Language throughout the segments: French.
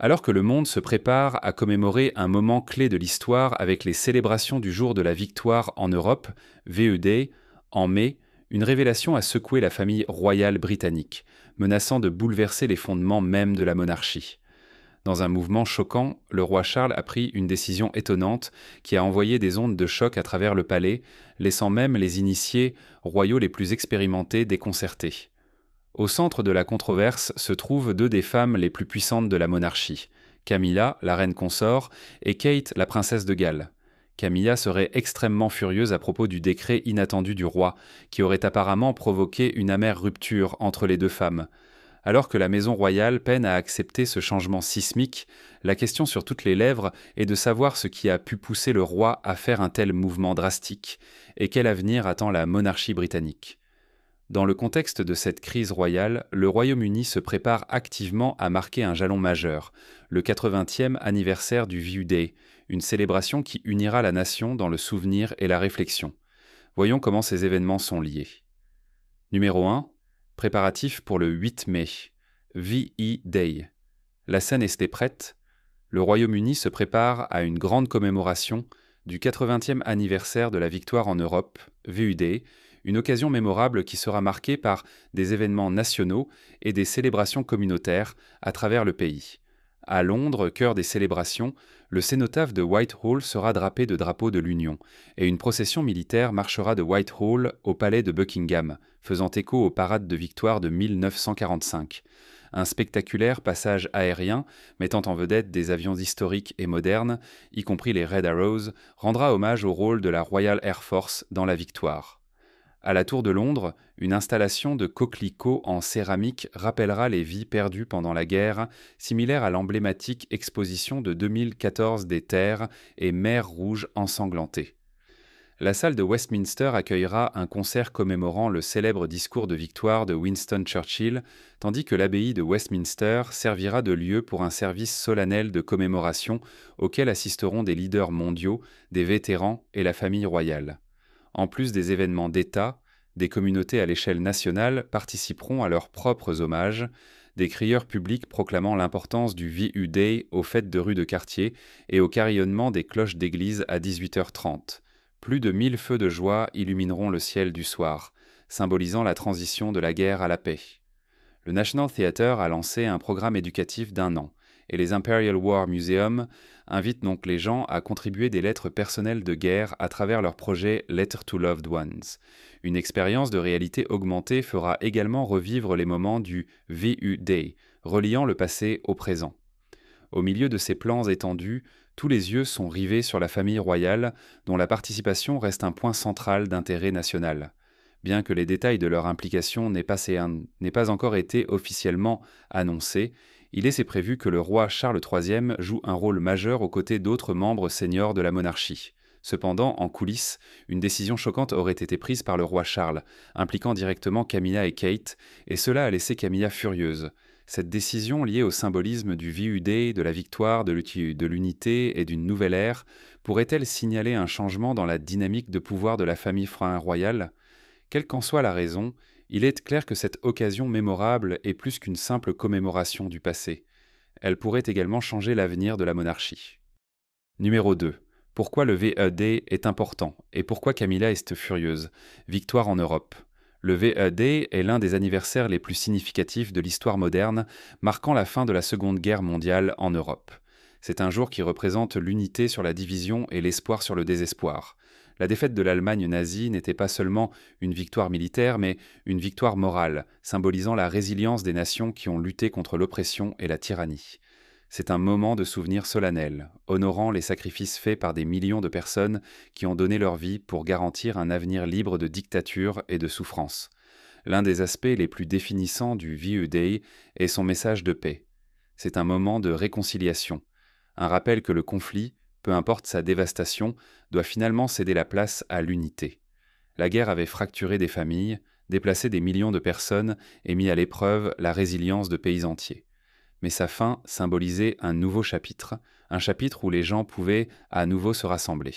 Alors que le monde se prépare à commémorer un moment clé de l'histoire avec les célébrations du jour de la victoire en Europe, VE-Day, en mai, une révélation a secoué la famille royale britannique, menaçant de bouleverser les fondements même de la monarchie. Dans un mouvement choquant, le roi Charles a pris une décision étonnante qui a envoyé des ondes de choc à travers le palais, laissant même les initiés royaux les plus expérimentés déconcertés. Au centre de la controverse se trouvent deux des femmes les plus puissantes de la monarchie, Camilla, la reine consort, et Kate, la princesse de Galles. Camilla serait extrêmement furieuse à propos du décret inattendu du roi, qui aurait apparemment provoqué une amère rupture entre les deux femmes. Alors que la maison royale peine à accepter ce changement sismique, la question sur toutes les lèvres est de savoir ce qui a pu pousser le roi à faire un tel mouvement drastique, et quel avenir attend la monarchie britannique. Dans le contexte de cette crise royale, le Royaume-Uni se prépare activement à marquer un jalon majeur, le 80e anniversaire du VU-Day, une célébration qui unira la nation dans le souvenir et la réflexion. Voyons comment ces événements sont liés. Numéro 1. Préparatifs pour le 8 mai. VE-Day. La scène est prête. Le Royaume-Uni se prépare à une grande commémoration du 80e anniversaire de la victoire en Europe, VU-Day, une occasion mémorable qui sera marquée par des événements nationaux et des célébrations communautaires à travers le pays. À Londres, cœur des célébrations, le cénotaphe de Whitehall sera drapé de drapeaux de l'Union, et une procession militaire marchera de Whitehall au palais de Buckingham, faisant écho aux parades de victoire de 1945. Un spectaculaire passage aérien, mettant en vedette des avions historiques et modernes, y compris les Red Arrows, rendra hommage au rôle de la Royal Air Force dans la victoire. À la Tour de Londres, une installation de coquelicots en céramique rappellera les vies perdues pendant la guerre, similaire à l'emblématique exposition de 2014 des terres et mers rouges ensanglantées. La salle de Westminster accueillera un concert commémorant le célèbre discours de victoire de Winston Churchill, tandis que l'abbaye de Westminster servira de lieu pour un service solennel de commémoration auquel assisteront des leaders mondiaux, des vétérans et la famille royale. En plus des événements d'État, des communautés à l'échelle nationale participeront à leurs propres hommages, des crieurs publics proclamant l'importance du VU-Day aux fêtes de rue de quartier et au carillonnement des cloches d'église à 18h30. Plus de 1000 feux de joie illumineront le ciel du soir, symbolisant la transition de la guerre à la paix. Le National Theatre a lancé un programme éducatif d'1 an, et les Imperial War Museum invitent donc les gens à contribuer des lettres personnelles de guerre à travers leur projet Letter to Loved Ones. Une expérience de réalité augmentée fera également revivre les moments du VU-Day, reliant le passé au présent. Au milieu de ces plans étendus, tous les yeux sont rivés sur la famille royale, dont la participation reste un point central d'intérêt national. Bien que les détails de leur implication n'aient pas encore été officiellement annoncés, il est prévu que le roi Charles III joue un rôle majeur aux côtés d'autres membres seniors de la monarchie. Cependant, en coulisses, une décision choquante aurait été prise par le roi Charles, impliquant directement Camilla et Kate, et cela a laissé Camilla furieuse. Cette décision, liée au symbolisme du VU-Day, de la victoire, de l'unité et d'une nouvelle ère, pourrait-elle signaler un changement dans la dynamique de pouvoir de la famille royale ? Quelle qu'en soit la raison, il est clair que cette occasion mémorable est plus qu'une simple commémoration du passé. Elle pourrait également changer l'avenir de la monarchie. Numéro 2. Pourquoi le VE-Day est important et pourquoi Camilla est furieuse ? Victoire en Europe. Le VE-Day est l'un des anniversaires les plus significatifs de l'histoire moderne, marquant la fin de la Seconde Guerre mondiale en Europe. C'est un jour qui représente l'unité sur la division et l'espoir sur le désespoir. La défaite de l'Allemagne nazie n'était pas seulement une victoire militaire, mais une victoire morale, symbolisant la résilience des nations qui ont lutté contre l'oppression et la tyrannie. C'est un moment de souvenir solennel, honorant les sacrifices faits par des millions de personnes qui ont donné leur vie pour garantir un avenir libre de dictature et de souffrance. L'un des aspects les plus définissants du VU-Day est son message de paix. C'est un moment de réconciliation, un rappel que le conflit, peu importe sa dévastation, doit finalement céder la place à l'unité. La guerre avait fracturé des familles, déplacé des millions de personnes et mis à l'épreuve la résilience de pays entiers. Mais sa fin symbolisait un nouveau chapitre, un chapitre où les gens pouvaient à nouveau se rassembler.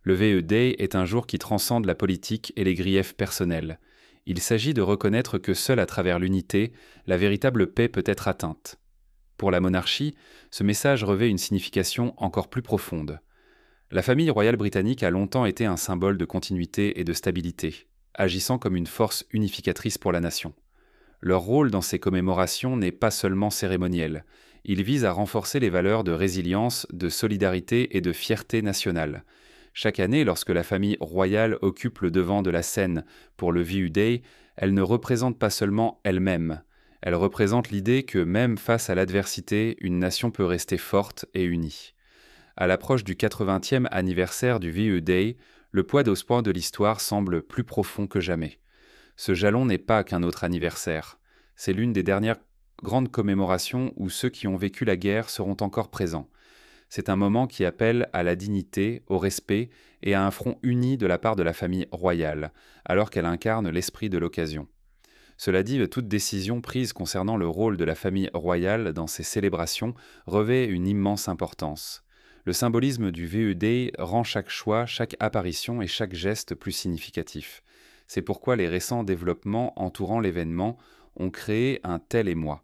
Le VE-Day est un jour qui transcende la politique et les griefs personnels. Il s'agit de reconnaître que seule à travers l'unité, la véritable paix peut être atteinte. Pour la monarchie, ce message revêt une signification encore plus profonde. La famille royale britannique a longtemps été un symbole de continuité et de stabilité, agissant comme une force unificatrice pour la nation. Leur rôle dans ces commémorations n'est pas seulement cérémoniel, il vise à renforcer les valeurs de résilience, de solidarité et de fierté nationale. Chaque année, lorsque la famille royale occupe le devant de la scène pour le VU Day, elle ne représente pas seulement elle-même, elle représente l'idée que même face à l'adversité, une nation peut rester forte et unie. À l'approche du 80e anniversaire du VU Day, le poids d'Ospoint de l'histoire semble plus profond que jamais. Ce jalon n'est pas qu'un autre anniversaire. C'est l'une des dernières grandes commémorations où ceux qui ont vécu la guerre seront encore présents. C'est un moment qui appelle à la dignité, au respect et à un front uni de la part de la famille royale, alors qu'elle incarne l'esprit de l'occasion. Cela dit, toute décision prise concernant le rôle de la famille royale dans ces célébrations revêt une immense importance. Le symbolisme du VED rend chaque choix, chaque apparition et chaque geste plus significatif. C'est pourquoi les récents développements entourant l'événement ont créé un tel émoi.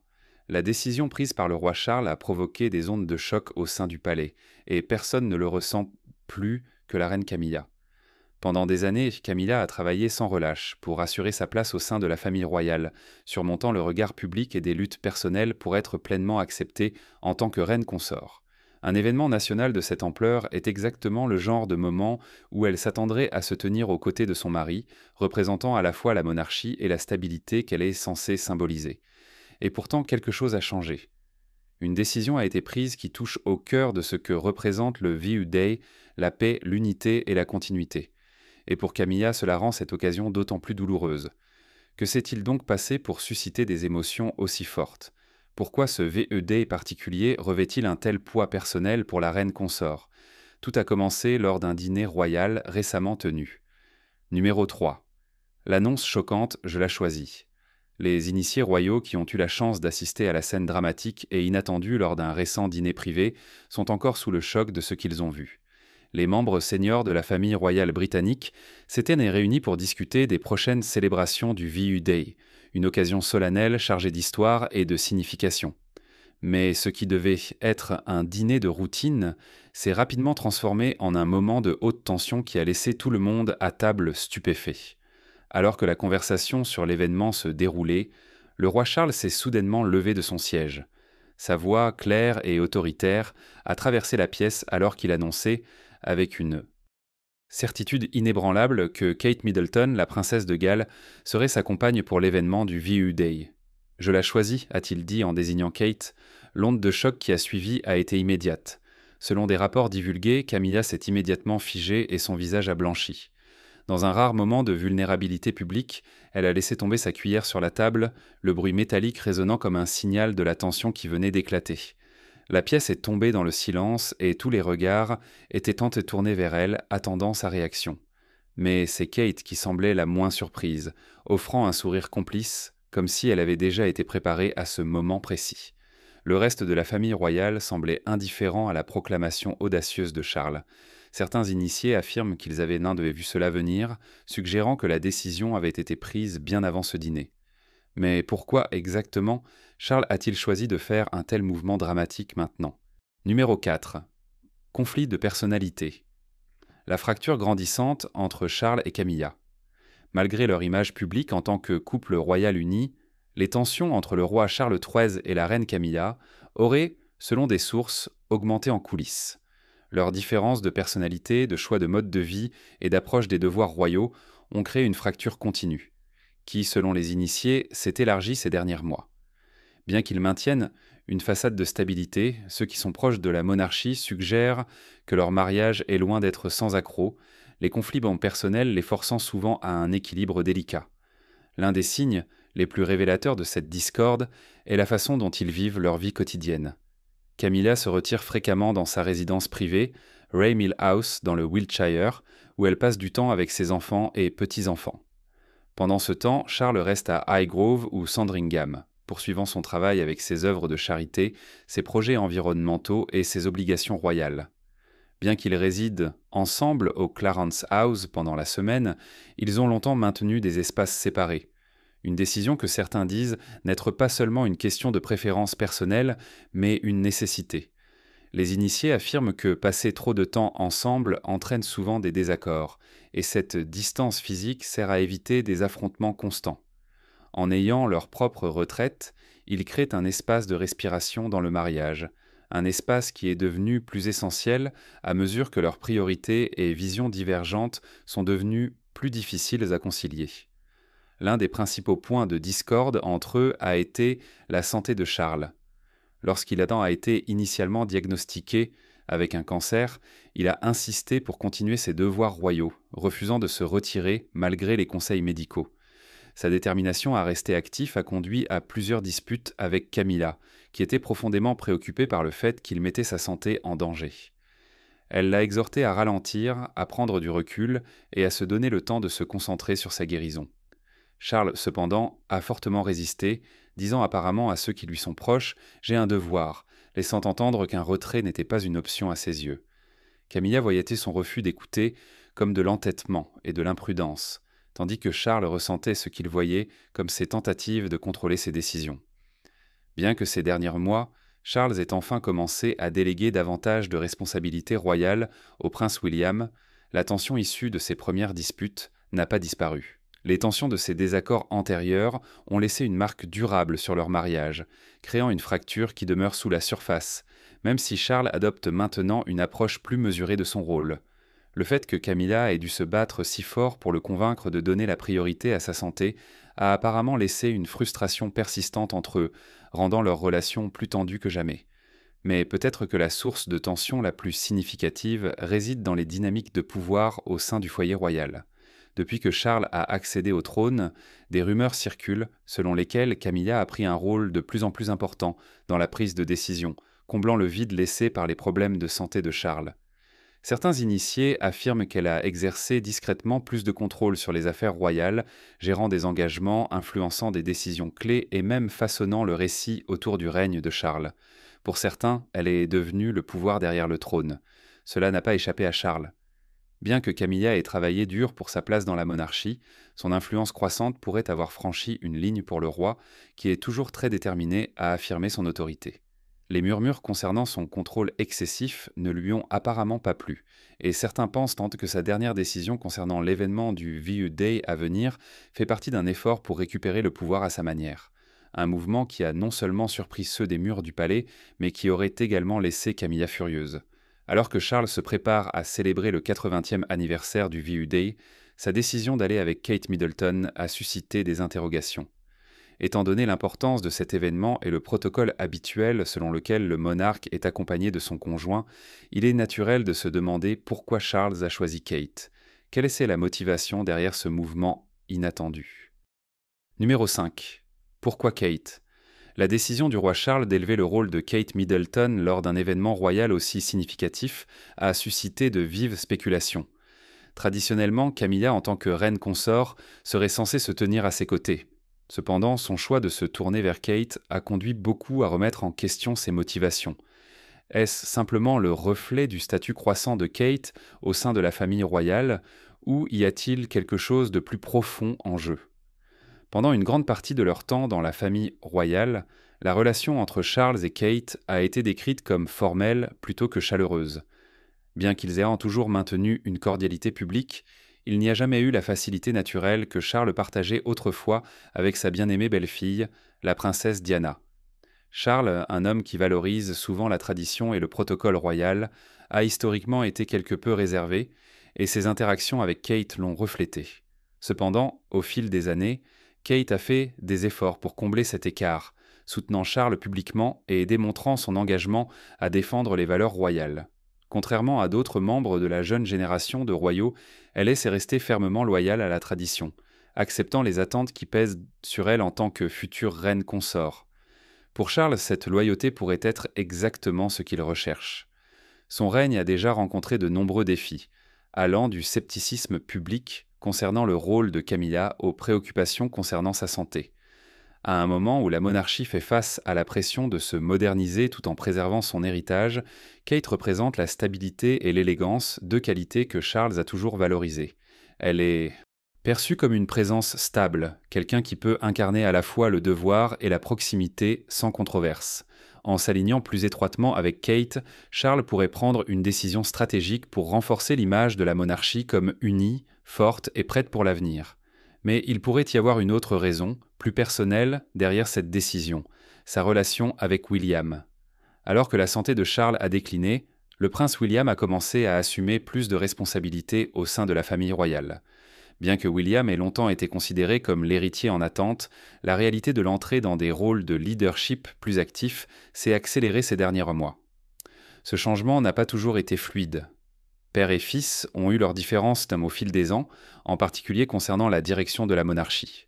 La décision prise par le roi Charles a provoqué des ondes de choc au sein du palais, et personne ne le ressent plus que la reine Camilla. Pendant des années, Camilla a travaillé sans relâche pour assurer sa place au sein de la famille royale, surmontant le regard public et des luttes personnelles pour être pleinement acceptée en tant que reine consort. Un événement national de cette ampleur est exactement le genre de moment où elle s'attendrait à se tenir aux côtés de son mari, représentant à la fois la monarchie et la stabilité qu'elle est censée symboliser. Et pourtant, quelque chose a changé. Une décision a été prise qui touche au cœur de ce que représente le VU Day, la paix, l'unité et la continuité. Et pour Camilla, cela rend cette occasion d'autant plus douloureuse. Que s'est-il donc passé pour susciter des émotions aussi fortes ? Pourquoi ce VED particulier revêt-il un tel poids personnel pour la reine consort ? Tout a commencé lors d'un dîner royal récemment tenu. Numéro 3. L'annonce choquante, je la choisis. Les initiés royaux qui ont eu la chance d'assister à la scène dramatique et inattendue lors d'un récent dîner privé sont encore sous le choc de ce qu'ils ont vu. Les membres seniors de la famille royale britannique s'étaient réunis pour discuter des prochaines célébrations du VU Day, une occasion solennelle chargée d'histoire et de signification. Mais ce qui devait être un dîner de routine s'est rapidement transformé en un moment de haute tension qui a laissé tout le monde à table stupéfait. Alors que la conversation sur l'événement se déroulait, le roi Charles s'est soudainement levé de son siège. Sa voix, claire et autoritaire, a traversé la pièce alors qu'il annonçait, avec une certitude inébranlable, que Kate Middleton, la princesse de Galles, serait sa compagne pour l'événement du VU Day. « Je la choisis », a-t-il dit en désignant Kate. L'onde de choc qui a suivi a été immédiate. Selon des rapports divulgués, Camilla s'est immédiatement figée et son visage a blanchi. Dans un rare moment de vulnérabilité publique, elle a laissé tomber sa cuillère sur la table, le bruit métallique résonnant comme un signal de la tension qui venait d'éclater. La pièce est tombée dans le silence et tous les regards étaient tournés vers elle, attendant sa réaction. Mais c'est Kate qui semblait la moins surprise, offrant un sourire complice, comme si elle avait déjà été préparée à ce moment précis. Le reste de la famille royale semblait indifférent à la proclamation audacieuse de Charles. Certains initiés affirment qu'ils avaient vu cela venir, suggérant que la décision avait été prise bien avant ce dîner. Mais pourquoi exactement Charles a-t-il choisi de faire un tel mouvement dramatique maintenant ? Numéro 4. Conflit de personnalité. La fracture grandissante entre Charles et Camilla. Malgré leur image publique en tant que couple royal uni, les tensions entre le roi Charles XIII et la reine Camilla auraient, selon des sources, augmenté en coulisses. Leurs différences de personnalité, de choix de mode de vie et d'approche des devoirs royaux ont créé une fracture continue, qui, selon les initiés, s'est élargie ces derniers mois. Bien qu'ils maintiennent une façade de stabilité, ceux qui sont proches de la monarchie suggèrent que leur mariage est loin d'être sans accroc, les conflits personnels les forçant souvent à un équilibre délicat. L'un des signes les plus révélateurs de cette discorde est la façon dont ils vivent leur vie quotidienne. Camilla se retire fréquemment dans sa résidence privée, Ray Mill House dans le Wiltshire, où elle passe du temps avec ses enfants et petits-enfants. Pendant ce temps, Charles reste à Highgrove ou Sandringham, poursuivant son travail avec ses œuvres de charité, ses projets environnementaux et ses obligations royales. Bien qu'ils résident ensemble au Clarence House pendant la semaine, ils ont longtemps maintenu des espaces séparés. Une décision que certains disent n'être pas seulement une question de préférence personnelle, mais une nécessité. Les initiés affirment que passer trop de temps ensemble entraîne souvent des désaccords, et cette distance physique sert à éviter des affrontements constants. En ayant leur propre retraite, ils créent un espace de respiration dans le mariage, un espace qui est devenu plus essentiel à mesure que leurs priorités et visions divergentes sont devenues plus difficiles à concilier. L'un des principaux points de discorde entre eux a été la santé de Charles. Lorsqu'Adam a été initialement diagnostiqué avec un cancer, il a insisté pour continuer ses devoirs royaux, refusant de se retirer malgré les conseils médicaux. Sa détermination à rester actif a conduit à plusieurs disputes avec Camilla, qui était profondément préoccupée par le fait qu'il mettait sa santé en danger. Elle l'a exhorté à ralentir, à prendre du recul et à se donner le temps de se concentrer sur sa guérison. Charles, cependant, a fortement résisté, disant apparemment à ceux qui lui sont proches « J'ai un devoir », laissant entendre qu'un retrait n'était pas une option à ses yeux. Camilla voyait son refus d'écouter comme de l'entêtement et de l'imprudence, tandis que Charles ressentait ce qu'il voyait comme ses tentatives de contrôler ses décisions. Bien que ces derniers mois, Charles ait enfin commencé à déléguer davantage de responsabilités royales au prince William, la tension issue de ces premières disputes n'a pas disparu. Les tensions de ces désaccords antérieurs ont laissé une marque durable sur leur mariage, créant une fracture qui demeure sous la surface, même si Charles adopte maintenant une approche plus mesurée de son rôle. Le fait que Camilla ait dû se battre si fort pour le convaincre de donner la priorité à sa santé a apparemment laissé une frustration persistante entre eux, rendant leur relation plus tendue que jamais. Mais peut-être que la source de tension la plus significative réside dans les dynamiques de pouvoir au sein du foyer royal. Depuis que Charles a accédé au trône, des rumeurs circulent selon lesquelles Camilla a pris un rôle de plus en plus important dans la prise de décision, comblant le vide laissé par les problèmes de santé de Charles. Certains initiés affirment qu'elle a exercé discrètement plus de contrôle sur les affaires royales, gérant des engagements, influençant des décisions clés et même façonnant le récit autour du règne de Charles. Pour certains, elle est devenue le pouvoir derrière le trône. Cela n'a pas échappé à Charles. Bien que Camilla ait travaillé dur pour sa place dans la monarchie, son influence croissante pourrait avoir franchi une ligne pour le roi, qui est toujours très déterminé à affirmer son autorité. Les murmures concernant son contrôle excessif ne lui ont apparemment pas plu, et certains pensent que sa dernière décision concernant l'événement du VU-Day à venir fait partie d'un effort pour récupérer le pouvoir à sa manière. Un mouvement qui a non seulement surpris ceux des murs du palais, mais qui aurait également laissé Camilla furieuse. Alors que Charles se prépare à célébrer le 80e anniversaire du VU-Day, sa décision d'aller avec Kate Middleton a suscité des interrogations. Étant donné l'importance de cet événement et le protocole habituel selon lequel le monarque est accompagné de son conjoint, il est naturel de se demander pourquoi Charles a choisi Kate. Quelle est la motivation derrière ce mouvement inattendu? Numéro 5. Pourquoi Kate? La décision du roi Charles d'élever le rôle de Kate Middleton lors d'un événement royal aussi significatif a suscité de vives spéculations. Traditionnellement, Camilla, en tant que reine consort, serait censée se tenir à ses côtés. Cependant, son choix de se tourner vers Kate a conduit beaucoup à remettre en question ses motivations. Est-ce simplement le reflet du statut croissant de Kate au sein de la famille royale, ou y a-t-il quelque chose de plus profond en jeu? Pendant une grande partie de leur temps dans la famille royale, la relation entre Charles et Kate a été décrite comme formelle plutôt que chaleureuse. Bien qu'ils aient toujours maintenu une cordialité publique, il n'y a jamais eu la facilité naturelle que Charles partageait autrefois avec sa bien-aimée belle-fille, la princesse Diana. Charles, un homme qui valorise souvent la tradition et le protocole royal, a historiquement été quelque peu réservé, et ses interactions avec Kate l'ont reflété. Cependant, au fil des années, Kate a fait des efforts pour combler cet écart, soutenant Charles publiquement et démontrant son engagement à défendre les valeurs royales. Contrairement à d'autres membres de la jeune génération de royaux, elle est restée fermement loyale à la tradition, acceptant les attentes qui pèsent sur elle en tant que future reine consort. Pour Charles, cette loyauté pourrait être exactement ce qu'il recherche. Son règne a déjà rencontré de nombreux défis, allant du scepticisme public concernant le rôle de Camilla aux préoccupations concernant sa santé. À un moment où la monarchie fait face à la pression de se moderniser tout en préservant son héritage, Kate représente la stabilité et l'élégance, deux qualités que Charles a toujours valorisées. Elle est Perçu comme une présence stable, quelqu'un qui peut incarner à la fois le devoir et la proximité sans controverse. En s'alignant plus étroitement avec Kate, Charles pourrait prendre une décision stratégique pour renforcer l'image de la monarchie comme unie, forte et prête pour l'avenir. Mais il pourrait y avoir une autre raison, plus personnelle, derrière cette décision, sa relation avec William. Alors que la santé de Charles a décliné, le prince William a commencé à assumer plus de responsabilités au sein de la famille royale. Bien que William ait longtemps été considéré comme l'héritier en attente, la réalité de l'entrée dans des rôles de leadership plus actifs s'est accélérée ces derniers mois. Ce changement n'a pas toujours été fluide. Père et fils ont eu leurs différences au fil des ans, en particulier concernant la direction de la monarchie.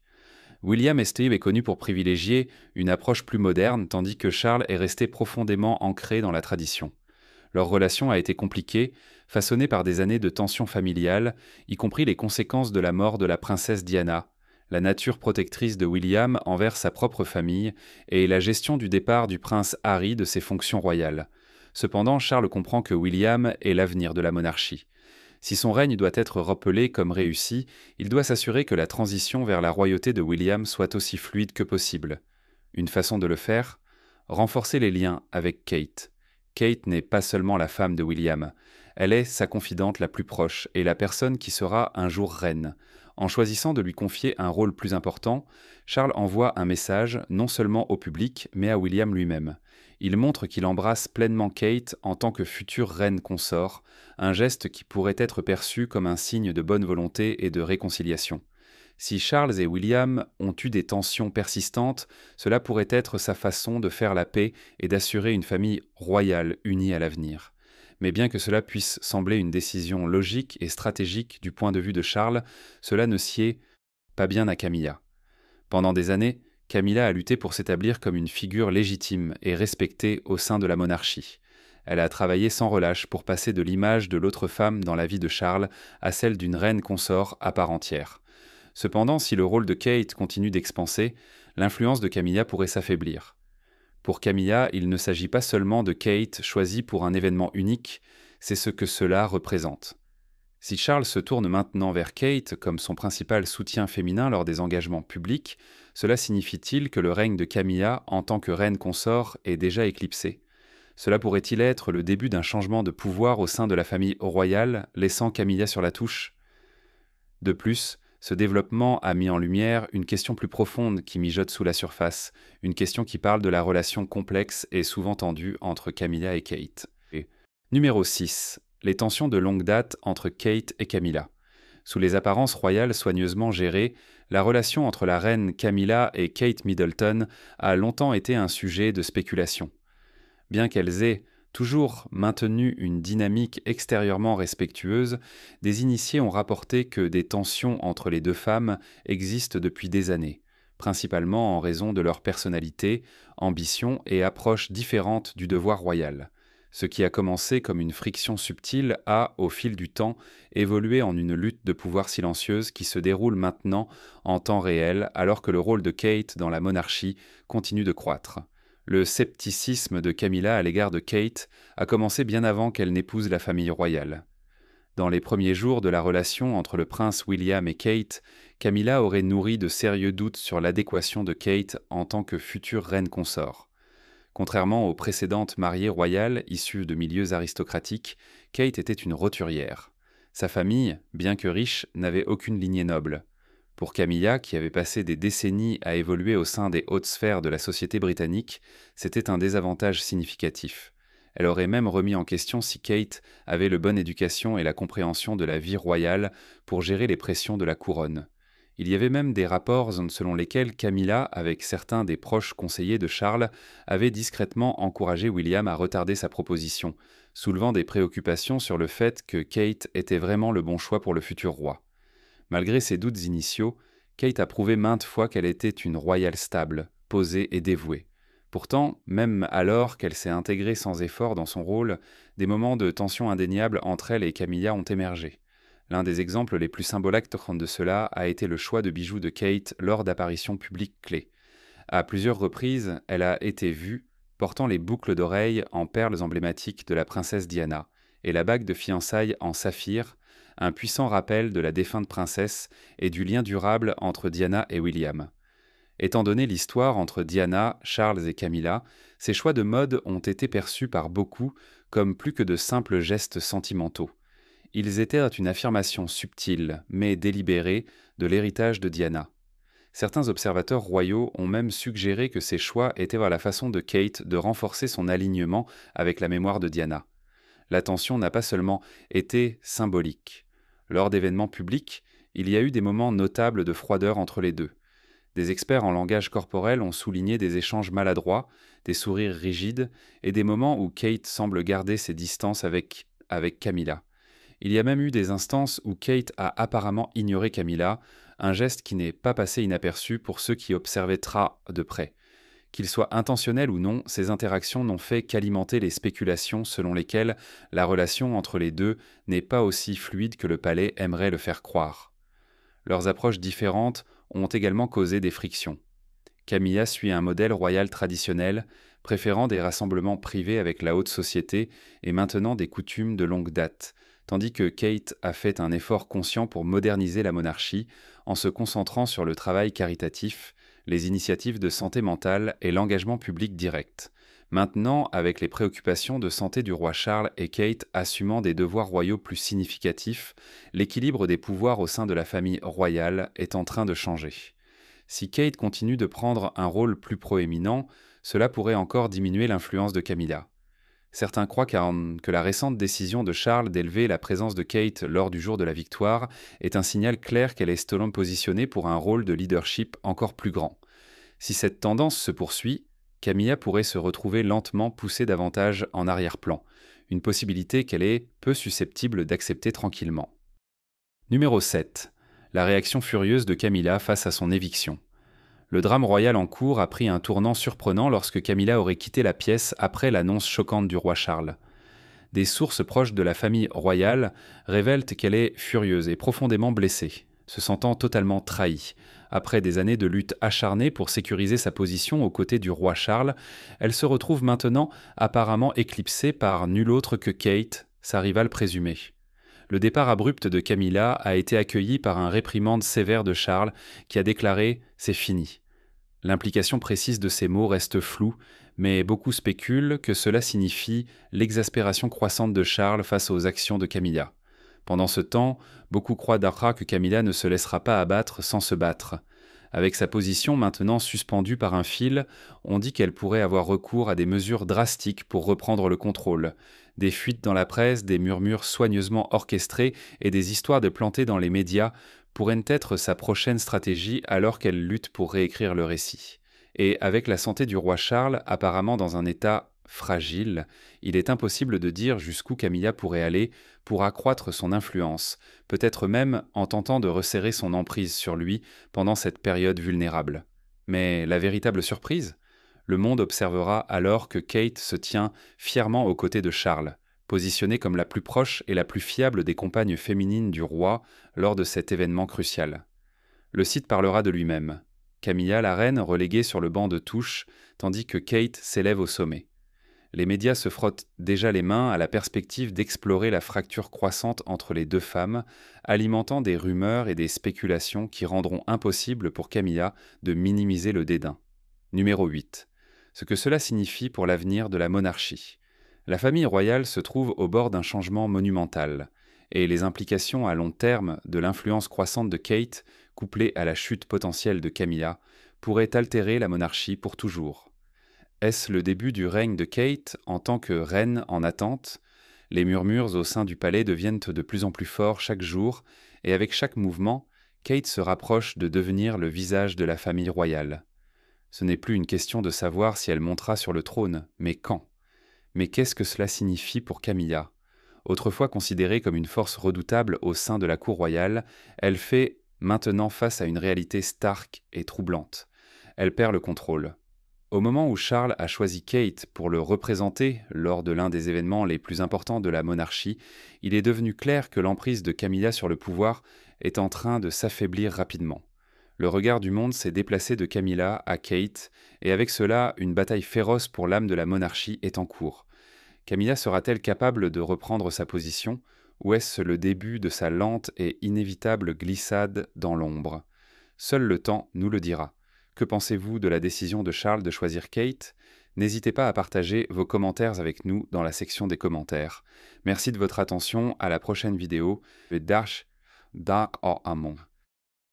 William et Steve est connu pour privilégier une approche plus moderne, tandis que Charles est resté profondément ancré dans la tradition. Leur relation a été compliquée, façonnée par des années de tensions familiales, y compris les conséquences de la mort de la princesse Diana, la nature protectrice de William envers sa propre famille et la gestion du départ du prince Harry de ses fonctions royales. Cependant, Charles comprend que William est l'avenir de la monarchie. Si son règne doit être rappelé comme réussi, il doit s'assurer que la transition vers la royauté de William soit aussi fluide que possible. Une façon de le faire ? Renforcer les liens avec Kate. Kate n'est pas seulement la femme de William, elle est sa confidente la plus proche et la personne qui sera un jour reine. En choisissant de lui confier un rôle plus important, Charles envoie un message non seulement au public, mais à William lui-même. Il montre qu'il embrasse pleinement Kate en tant que future reine consort, un geste qui pourrait être perçu comme un signe de bonne volonté et de réconciliation. Si Charles et William ont eu des tensions persistantes, cela pourrait être sa façon de faire la paix et d'assurer une famille royale unie à l'avenir. Mais bien que cela puisse sembler une décision logique et stratégique du point de vue de Charles, cela ne sied pas bien à Camilla. Pendant des années, Camilla a lutté pour s'établir comme une figure légitime et respectée au sein de la monarchie. Elle a travaillé sans relâche pour passer de l'image de l'autre femme dans la vie de Charles à celle d'une reine consort à part entière. Cependant, si le rôle de Kate continue d'expanser, l'influence de Camilla pourrait s'affaiblir. Pour Camilla, il ne s'agit pas seulement de Kate choisie pour un événement unique, c'est ce que cela représente. Si Charles se tourne maintenant vers Kate comme son principal soutien féminin lors des engagements publics, cela signifie-t-il que le règne de Camilla en tant que reine consort est déjà éclipsé ? Cela pourrait-il être le début d'un changement de pouvoir au sein de la famille royale, laissant Camilla sur la touche ? De plus, ce développement a mis en lumière une question plus profonde qui mijote sous la surface, une question qui parle de la relation complexe et souvent tendue entre Camilla et Kate. Numéro 6. Les tensions de longue date entre Kate et Camilla. Sous les apparences royales soigneusement gérées, la relation entre la reine Camilla et Kate Middleton a longtemps été un sujet de spéculation. Bien qu'elles aient toujours maintenu une dynamique extérieurement respectueuse, des initiés ont rapporté que des tensions entre les deux femmes existent depuis des années, principalement en raison de leur personnalité, ambition et approche différentes du devoir royal. Ce qui a commencé comme une friction subtile a, au fil du temps, évolué en une lutte de pouvoir silencieuse qui se déroule maintenant en temps réel alors que le rôle de Kate dans la monarchie continue de croître. Le scepticisme de Camilla à l'égard de Kate a commencé bien avant qu'elle n'épouse la famille royale. Dans les premiers jours de la relation entre le prince William et Kate, Camilla aurait nourri de sérieux doutes sur l'adéquation de Kate en tant que future reine consort. Contrairement aux précédentes mariées royales issues de milieux aristocratiques, Kate était une roturière. Sa famille, bien que riche, n'avait aucune lignée noble. Pour Camilla, qui avait passé des décennies à évoluer au sein des hautes sphères de la société britannique, c'était un désavantage significatif. Elle aurait même remis en question si Kate avait la bonne éducation et la compréhension de la vie royale pour gérer les pressions de la couronne. Il y avait même des rapports selon lesquels Camilla, avec certains des proches conseillers de Charles, avait discrètement encouragé William à retarder sa proposition, soulevant des préoccupations sur le fait que Kate était vraiment le bon choix pour le futur roi. Malgré ses doutes initiaux, Kate a prouvé maintes fois qu'elle était une royale stable, posée et dévouée. Pourtant, même alors qu'elle s'est intégrée sans effort dans son rôle, des moments de tension indéniable entre elle et Camilla ont émergé. L'un des exemples les plus symboliques de cela a été le choix de bijoux de Kate lors d'apparitions publiques clés. À plusieurs reprises, elle a été vue portant les boucles d'oreilles en perles emblématiques de la princesse Diana et la bague de fiançailles en saphir, un puissant rappel de la défunte princesse et du lien durable entre Diana et William. Étant donné l'histoire entre Diana, Charles et Camilla, ces choix de mode ont été perçus par beaucoup comme plus que de simples gestes sentimentaux. Ils étaient une affirmation subtile, mais délibérée, de l'héritage de Diana. Certains observateurs royaux ont même suggéré que ces choix étaient la façon de Kate de renforcer son alignement avec la mémoire de Diana. L'attention n'a pas seulement été symbolique. Lors d'événements publics, il y a eu des moments notables de froideur entre les deux. Des experts en langage corporel ont souligné des échanges maladroits, des sourires rigides et des moments où Kate semble garder ses distances avec Camilla. Il y a même eu des instances où Kate a apparemment ignoré Camilla, un geste qui n'est pas passé inaperçu pour ceux qui observaient de près. Qu'il soit intentionnel ou non, ces interactions n'ont fait qu'alimenter les spéculations selon lesquelles la relation entre les deux n'est pas aussi fluide que le palais aimerait le faire croire. Leurs approches différentes ont également causé des frictions. Camilla suit un modèle royal traditionnel, préférant des rassemblements privés avec la haute société et maintenant des coutumes de longue date, tandis que Kate a fait un effort conscient pour moderniser la monarchie en se concentrant sur le travail caritatif, les initiatives de santé mentale et l'engagement public direct. Maintenant, avec les préoccupations de santé du roi Charles et Kate assumant des devoirs royaux plus significatifs, l'équilibre des pouvoirs au sein de la famille royale est en train de changer. Si Kate continue de prendre un rôle plus proéminent, cela pourrait encore diminuer l'influence de Camilla. Certains croient que la récente décision de Charles d'élever la présence de Kate lors du jour de la victoire est un signal clair qu'elle est positionnée pour un rôle de leadership encore plus grand. Si cette tendance se poursuit, Camilla pourrait se retrouver lentement poussée davantage en arrière-plan, une possibilité qu'elle est peu susceptible d'accepter tranquillement. Numéro 7. La réaction furieuse de Camilla face à son éviction. Le drame royal en cours a pris un tournant surprenant lorsque Camilla aurait quitté la pièce après l'annonce choquante du roi Charles. Des sources proches de la famille royale révèlent qu'elle est furieuse et profondément blessée, se sentant totalement trahie. Après des années de lutte acharnée pour sécuriser sa position aux côtés du roi Charles, elle se retrouve maintenant apparemment éclipsée par nul autre que Kate, sa rivale présumée. Le départ abrupt de Camilla a été accueilli par un réprimande sévère de Charles qui a déclaré « c'est fini ». L'implication précise de ces mots reste floue, mais beaucoup spéculent que cela signifie l'exaspération croissante de Charles face aux actions de Camilla. Pendant ce temps, beaucoup croient que Camilla ne se laissera pas abattre sans se battre. Avec sa position maintenant suspendue par un fil, on dit qu'elle pourrait avoir recours à des mesures drastiques pour reprendre le contrôle. Des fuites dans la presse, des murmures soigneusement orchestrés et des histoires de planter dans les médias pourraient être sa prochaine stratégie alors qu'elle lutte pour réécrire le récit. Et avec la santé du roi Charles apparemment dans un état fragile, il est impossible de dire jusqu'où Camilla pourrait aller pour accroître son influence, peut-être même en tentant de resserrer son emprise sur lui pendant cette période vulnérable. Mais la véritable surprise ? Le monde observera alors que Kate se tient fièrement aux côtés de Charles, positionnée comme la plus proche et la plus fiable des compagnes féminines du roi lors de cet événement crucial. Le site parlera de lui-même. Camilla, la reine, reléguée sur le banc de touche, tandis que Kate s'élève au sommet. Les médias se frottent déjà les mains à la perspective d'explorer la fracture croissante entre les deux femmes, alimentant des rumeurs et des spéculations qui rendront impossible pour Camilla de minimiser le dédain. Numéro 8. Ce que cela signifie pour l'avenir de la monarchie. La famille royale se trouve au bord d'un changement monumental, et les implications à long terme de l'influence croissante de Kate, couplée à la chute potentielle de Camilla, pourraient altérer la monarchie pour toujours. Est-ce le début du règne de Kate en tant que reine en attente ? Les murmures au sein du palais deviennent de plus en plus forts chaque jour, et avec chaque mouvement, Kate se rapproche de devenir le visage de la famille royale. Ce n'est plus une question de savoir si elle montera sur le trône, mais quand ? Mais qu'est-ce que cela signifie pour Camilla ? Autrefois considérée comme une force redoutable au sein de la cour royale, elle fait maintenant face à une réalité stark et troublante. Elle perd le contrôle. Au moment où Charles a choisi Kate pour le représenter lors de l'un des événements les plus importants de la monarchie, il est devenu clair que l'emprise de Camilla sur le pouvoir est en train de s'affaiblir rapidement. Le regard du monde s'est déplacé de Camilla à Kate, et avec cela, une bataille féroce pour l'âme de la monarchie est en cours. Camilla sera-t-elle capable de reprendre sa position, ou est-ce le début de sa lente et inévitable glissade dans l'ombre? Seul le temps nous le dira. Que pensez-vous de la décision de Charles de choisir Kate? N'hésitez pas à partager vos commentaires avec nous dans la section des commentaires. Merci de votre attention, à la prochaine vidéo. Dark or Amon.